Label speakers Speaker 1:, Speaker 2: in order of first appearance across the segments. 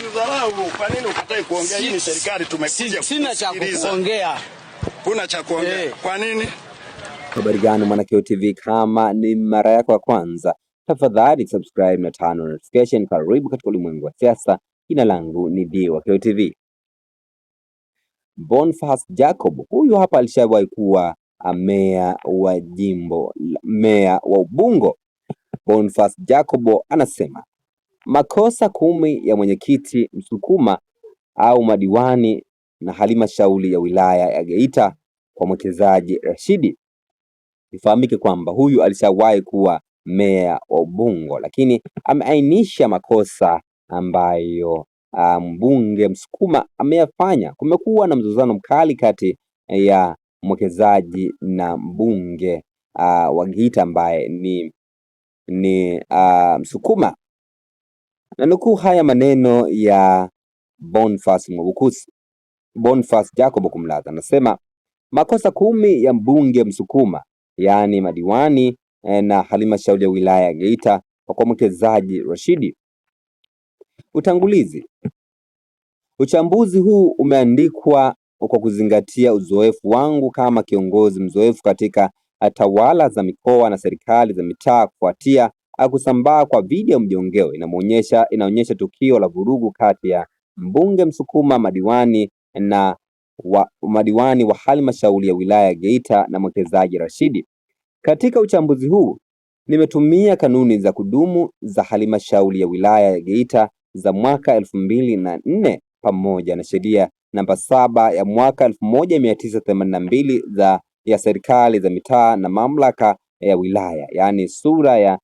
Speaker 1: usidharau. Kwa nini ukatae kuongea? Hii ni serikali, tumekuja.
Speaker 2: Sina cha kuongea.
Speaker 1: Huna cha kuongea. Kwa nini?
Speaker 3: Habari gani Mwanakeo TV, kama ni mara yako ya kwanza, tafadhali subscribe na turn on notification. Karibu katika ulimwengu wa siasa. Jina langu ni Dewakeo TV. Boniface Jacob, huyu hapa alishawahi kuwa meya wa jimbo, meya wa Ubungo. Boniface Jacob anasema makosa 10 ya mwenyekiti Msukuma au madiwani na halmashauri ya wilaya ya Geita kwa mwekezaji Rashidi. Ifahamike kwamba huyu alishawahi kuwa meya wa Ubungo, lakini ameainisha makosa ambayo mbunge Msukuma ameyafanya. Kumekuwa na mzozano mkali kati ya mwekezaji na mbunge wa Geita ambaye ni Msukuma. Na nukuu haya maneno ya Boniface Jacob kumlaza, anasema makosa 10 ya mbunge Msukuma, yaani madiwani na halmashauri ya wilaya ya Geita kwa mwekezaji Rashidi. Utangulizi. Uchambuzi huu umeandikwa kwa kuzingatia uzoefu wangu kama kiongozi mzoefu katika tawala za mikoa na serikali za mitaa kufuatia kusambaa kwa video mjongeo inaonyesha tukio la vurugu kati ya mbunge Msukuma, madiwani wa halmashauri ya wilaya ya Geita na mwekezaji Rashidi. Katika uchambuzi huu nimetumia kanuni za kudumu za halmashauri ya wilaya ya Geita za mwaka 2004 pamoja na sheria namba 7 ya mwaka 1982 ya serikali za mitaa na mamlaka ya wilaya, yaani sura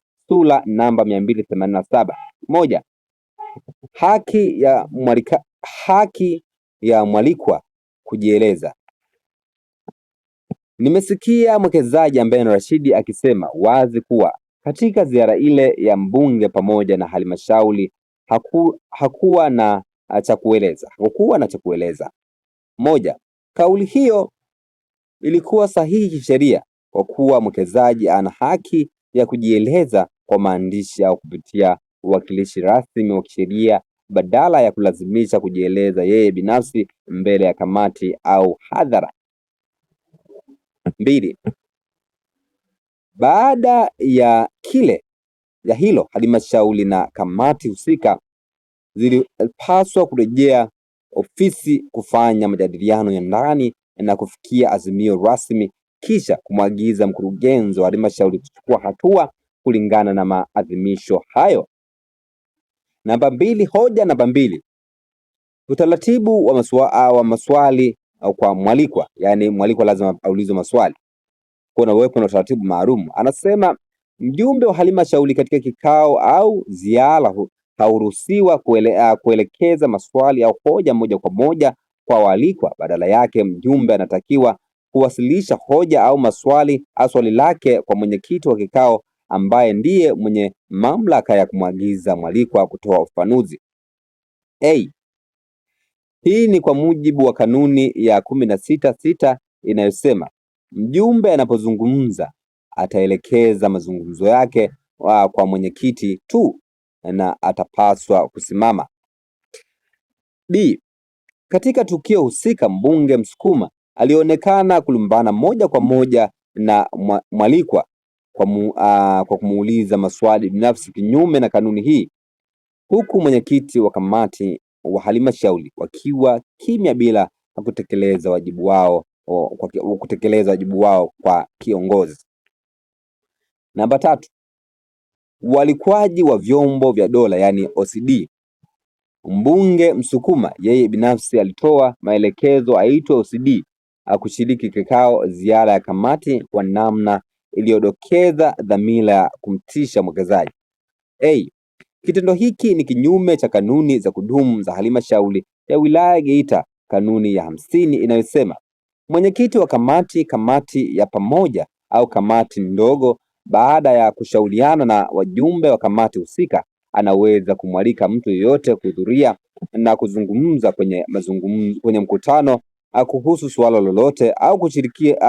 Speaker 3: namba 287. 1. Haki ya mwalikwa kujieleza. Nimesikia mwekezaji ambaye ni Rashidi akisema wazi kuwa katika ziara ile ya mbunge pamoja na halmashauri hakuwa na cha kueleza. 1. Kauli hiyo ilikuwa sahihi kisheria kwa kuwa mwekezaji ana haki ya kujieleza kwa maandishi au kupitia uwakilishi rasmi wa kisheria badala ya kulazimisha kujieleza yeye binafsi mbele ya kamati au hadhara. 2. Baada ya hilo halmashauri na kamati husika zilipaswa kurejea ofisi kufanya majadiliano ya ndani na kufikia azimio rasmi, kisha kumwagiza mkurugenzi wa halmashauri kuchukua hatua kulingana na maadhimisho hayo. Hoja namba 2. Utaratibu wa maswali au kwa mwalikwa, yaani mwalikwa lazima aulizwe maswali. Kuna uwepo na utaratibu maalum. Anasema mjumbe wa halmashauri katika kikao au ziara hauruhusiwa kuelekeza maswali au hoja moja kwa moja kwa waalikwa. Badala yake mjumbe anatakiwa kuwasilisha hoja au swali lake kwa mwenyekiti wa kikao ambaye ndiye mwenye mamlaka ya kumwagiza mwalikwa kutoa ufafanuzi. Hii ni kwa mujibu wa kanuni ya 16(6) inayosema mjumbe anapozungumza ataelekeza mazungumzo yake kwa mwenyekiti tu na atapaswa kusimama. B. Katika tukio husika mbunge Msukuma alionekana kulumbana moja kwa moja na mwalikwa kwa kumuuliza maswali binafsi kinyume na kanuni hii, huku mwenyekiti wa kamati wa halmashauri wakiwa kimya bila kutekeleza wajibu wao kwa kiongozi. Namba 3. Ualikwaji wa vyombo vya dola, yaani OCD. Mbunge Msukuma yeye binafsi alitoa maelekezo aitwe OCD akushiriki kikao ziara ya kamati kwa namna iliyodokeza dhamira ya kumtisha mwekezaji. Kitendo hiki ni kinyume cha kanuni za kudumu za halmashauri ya wilaya ya Geita, kanuni ya 50 inayosema mwenyekiti wa kamati ya pamoja au kamati ndogo, baada ya kushauriana na wajumbe wa kamati husika, anaweza kumwalika mtu yeyote kuhudhuria na kuzungumza kwenye mkutano kuhusu suala lolote au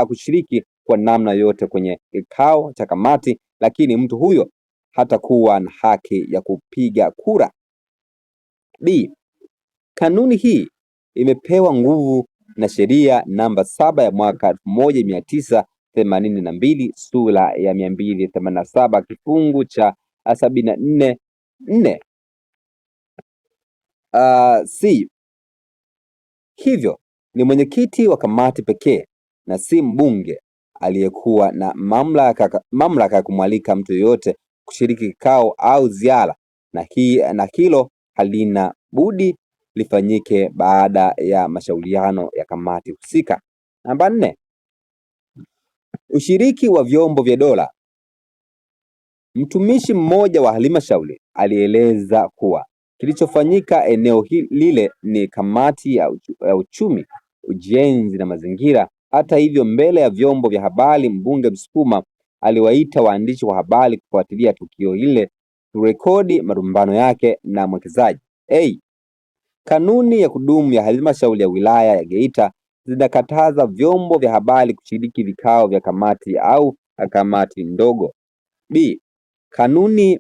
Speaker 3: kushiriki kwa namna yote kwenye kikao cha kamati, lakini mtu huyo hatakuwa na haki ya kupiga kura. B. Kanuni hii imepewa nguvu na sheria namba 7 ya mwaka 1982 sura ya 287 kifungu cha 74(4) C. Hivyo ni mwenyekiti wa kamati pekee na si mbunge aliyekuwa na mamlaka ya kumwalika mtu yeyote kushiriki kikao au ziara, na hilo halina budi lifanyike baada ya mashauriano ya kamati husika. Namba 4, ushiriki wa vyombo vya dola. Mtumishi mmoja wa halmashauri alieleza kuwa kilichofanyika eneo lile ni kamati ya uchumi, ujenzi na mazingira. Hata hivyo, mbele ya vyombo vya habari, mbunge Msukuma aliwaita waandishi wa habari kufuatilia tukio lile, kurekodi marumbano yake na mwekezaji. Kanuni ya kudumu ya halmashauri ya wilaya ya Geita zinakataza vyombo vya habari kushiriki vikao vya kamati au kamati ndogo. B. Kanuni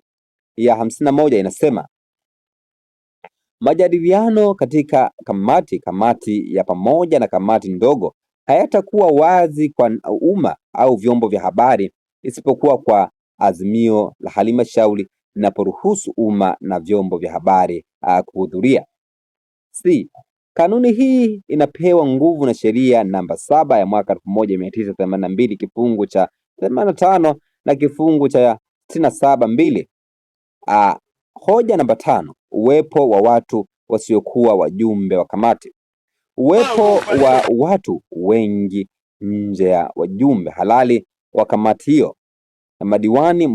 Speaker 3: ya 51 inasema majadiliano katika kamati ya pamoja na kamati ndogo hayatakuwa wazi kwa umma au vyombo vya habari isipokuwa kwa azimio la halmashauri linaporuhusu umma na vyombo vya habari kuhudhuria. C. Kanuni hii inapewa nguvu na sheria namba 7 ya mwaka 1982 kifungu cha 85 na kifungu cha 67(2). Hoja namba 5, uwepo wa watu wasiokuwa wajumbe wa kamati. Uwepo wa watu wengi nje ya wajumbe halali wa kamati hiyo na madiwani,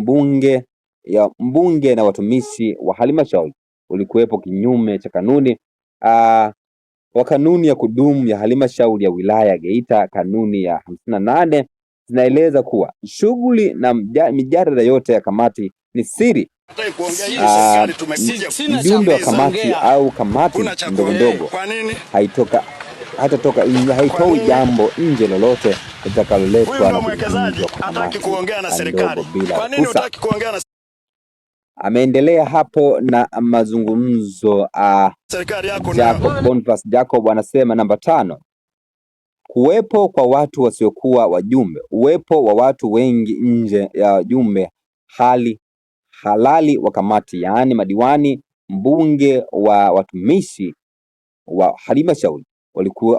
Speaker 3: mbunge na watumishi wa halmashauri ulikuwepo kinyume cha kanuni wa kanuni ya kudumu ya halmashauri ya wilaya ya Geita. Kanuni ya 58 zinaeleza kuwa shughuli na mijadala yote ya kamati ni siri. Mjumbe wa kamati au kamati ndogo haitoi jambo nje lolote litakaloletwa na kuzungumzwa kwa kamati ndogo bila ruhusa. Ameendelea hapo na mazungumzo. Boniface Jacob anasema namba 5, kuwepo kwa watu wasiokuwa wajumbe. Uwepo wa watu wengi nje ya wajumbe halali wa kamati, yaani madiwani, mbunge wa watumishi wa halmashauri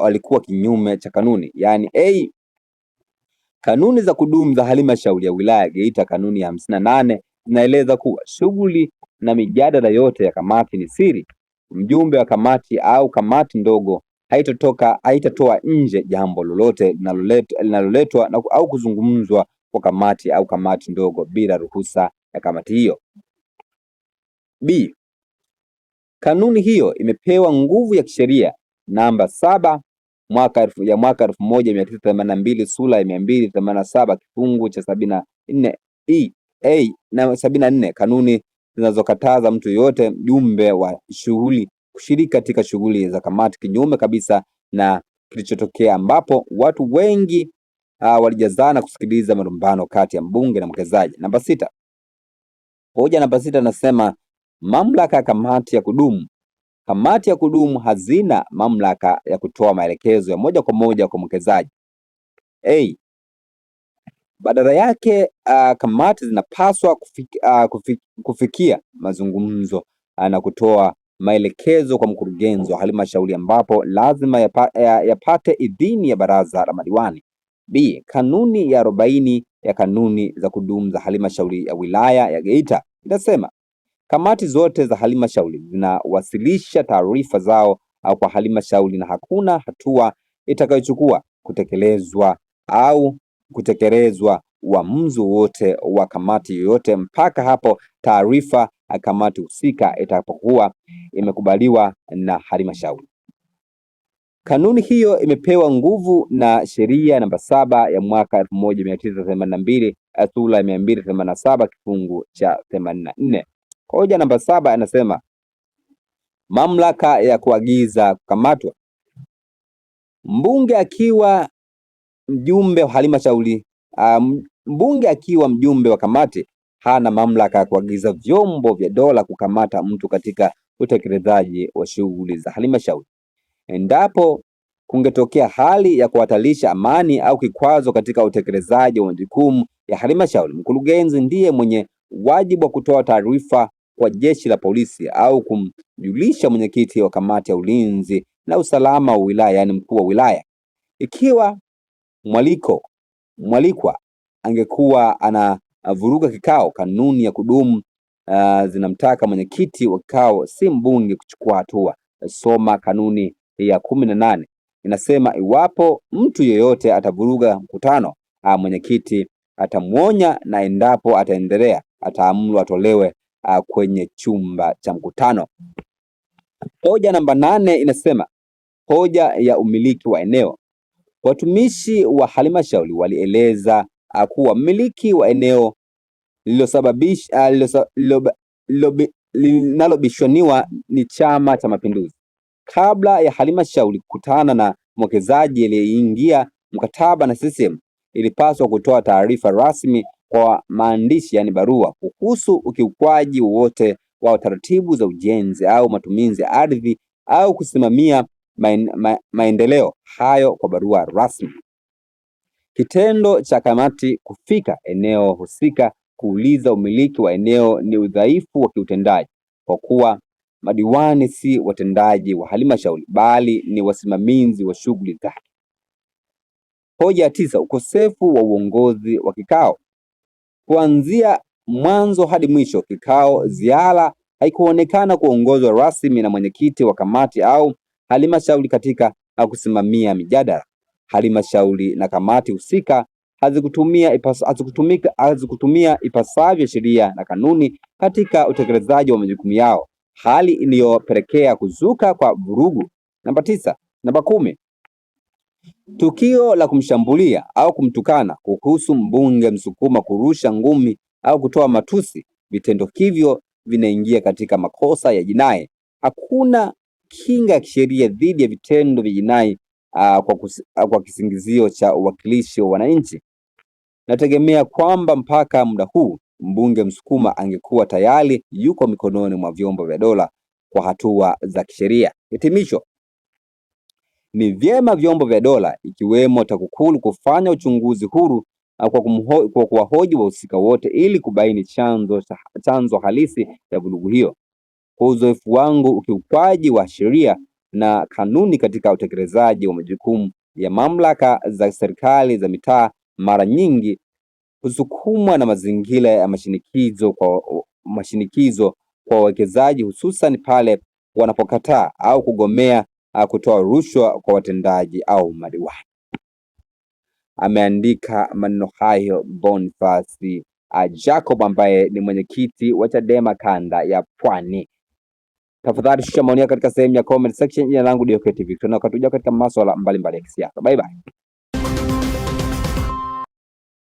Speaker 3: walikuwa kinyume cha kanuni. Yaani kanuni za kudumu za halmashauri ya wilaya Geita, kanuni ya 58 zinaeleza kuwa shughuli na mijadala yote ya kamati ni siri. Mjumbe wa kamati au kamati ndogo haitatoa nje jambo lolote linaloletwa au kuzungumzwa kwa kamati au kamati ndogo bila ruhusa ya kamati hiyo. B. Kanuni hiyo imepewa nguvu ya kisheria namba 7 mwaka 1982 sura ya 287 kifungu cha 74 na 74, kanuni zinazokataza mtu yoyote mjumbe wa shughuli kushiriki katika shughuli za kamati, kinyume kabisa na kilichotokea ambapo watu wengi walijazana kusikiliza marumbano kati ya mbunge na mwekezaji. Namba 6. Hoja namba 6 nasema mamlaka ya kamati ya kudumu. Kamati ya kudumu hazina mamlaka ya kutoa maelekezo ya moja kwa moja kwa mwekezaji. Badala yake kamati zinapaswa kufikia mazungumzo na kutoa maelekezo kwa mkurugenzi wa halmashauri ambapo lazima yapate idhini ya baraza la madiwani. B. Kanuni ya 40 ya kanuni za kudumu za halmashauri ya wilaya ya Geita inasema kamati zote za halmashauri zinawasilisha taarifa zao kwa halmashauri na hakuna hatua itakayochukua kutekelezwa uamuzi wote wa kamati yoyote mpaka hapo taarifa ya kamati husika itakapokuwa imekubaliwa na halmashauri. Kanuni hiyo imepewa nguvu na sheria namba 7 ya mwaka 1982 sura ya 287 kifungu cha 84. Hoja namba 7 anasema mamlaka ya kuagiza kukamatwa. Mbunge akiwa mjumbe wa halmashauri, mbunge akiwa mjumbe wa kamati hana mamlaka ya kuagiza vyombo vya dola kukamata mtu katika utekelezaji wa shughuli za halmashauri. Endapo kungetokea hali ya kuhatarisha amani au kikwazo katika utekelezaji wa majukumu ya halmashauri, mkurugenzi ndiye mwenye wajibu wa kutoa taarifa kwa jeshi la polisi au kumjulisha mwenyekiti wa kamati ya ulinzi na usalama wa wilaya, yaani mkuu wa wilaya. Ikiwa mwalikwa angekuwa anavuruga kikao, kanuni ya kudumu zinamtaka mwenyekiti wa kikao, si mbunge, kuchukua hatua. Soma kanuni ya 18 inasema, iwapo mtu yeyote atavuruga mkutano, mwenyekiti atamuonya, na endapo ataendelea ataamuru atolewe kwenye chumba cha mkutano. Hoja namba 8 inasema, hoja ya umiliki wa eneo. Watumishi wa halmashauri walieleza kuwa mmiliki wa eneo linalobishaniwa ni Chama cha Mapinduzi. Kabla ya halmashauri kukutana na mwekezaji aliyeingia mkataba na CCM, ilipaswa kutoa taarifa rasmi kwa maandishi, yaani barua, kuhusu ukiukwaji wowote wa taratibu za ujenzi au matumizi ya ardhi au kusimamia maendeleo hayo kwa barua rasmi. Kitendo cha kamati kufika eneo husika kuuliza umiliki wa eneo ni udhaifu wa kiutendaji, kwa kuwa madiwani si watendaji wa halmashauri bali ni wasimamizi wa shughuli zake. Hoja ya 9, ukosefu wa uongozi wa kikao. Kuanzia mwanzo hadi mwisho kikao ziara haikuonekana kuongozwa rasmi na mwenyekiti wa kamati au halmashauri katika kusimamia mijadala. Halmashauri na kamati husika hazikutumia ipasavyo sheria na kanuni katika utekelezaji wa majukumu yao, hali iliyopelekea kuzuka kwa vurugu. Namba 10, tukio la kumshambulia au kumtukana, kuhusu mbunge Msukuma, kurusha ngumi au kutoa matusi. Vitendo hivyo vinaingia katika makosa ya jinai. Hakuna kinga ya kisheria dhidi ya vitendo vya jinai kwa kisingizio cha uwakilishi wa wananchi. Nategemea kwamba mpaka muda huu mbunge Msukuma angekuwa tayari yuko mikononi mwa vyombo vya dola kwa hatua za kisheria. Hitimisho, ni vyema vyombo vya dola ikiwemo TAKUKURU kufanya uchunguzi huru kwa kuwahoji wahusika wote ili kubaini chanzo halisi cha vurugu hiyo. Kwa uzoefu wangu, ukiukwaji wa sheria na kanuni katika utekelezaji wa majukumu ya mamlaka za serikali za mitaa mara nyingi husukumwa na mazingira ya mashinikizo kwa wawekezaji, hususan pale wanapokataa au kugomea kutoa rushwa kwa watendaji au madiwani. Ameandika maneno hayo Boniface Jacob ambaye ni mwenyekiti wa Chadema kanda ya Pwani. Tafadhali shusha maoni katika sehemu ya comment section. Jina langu ndio KTV. Tunakatuja katika masuala mbalimbali ya kisiasa. Bye bye.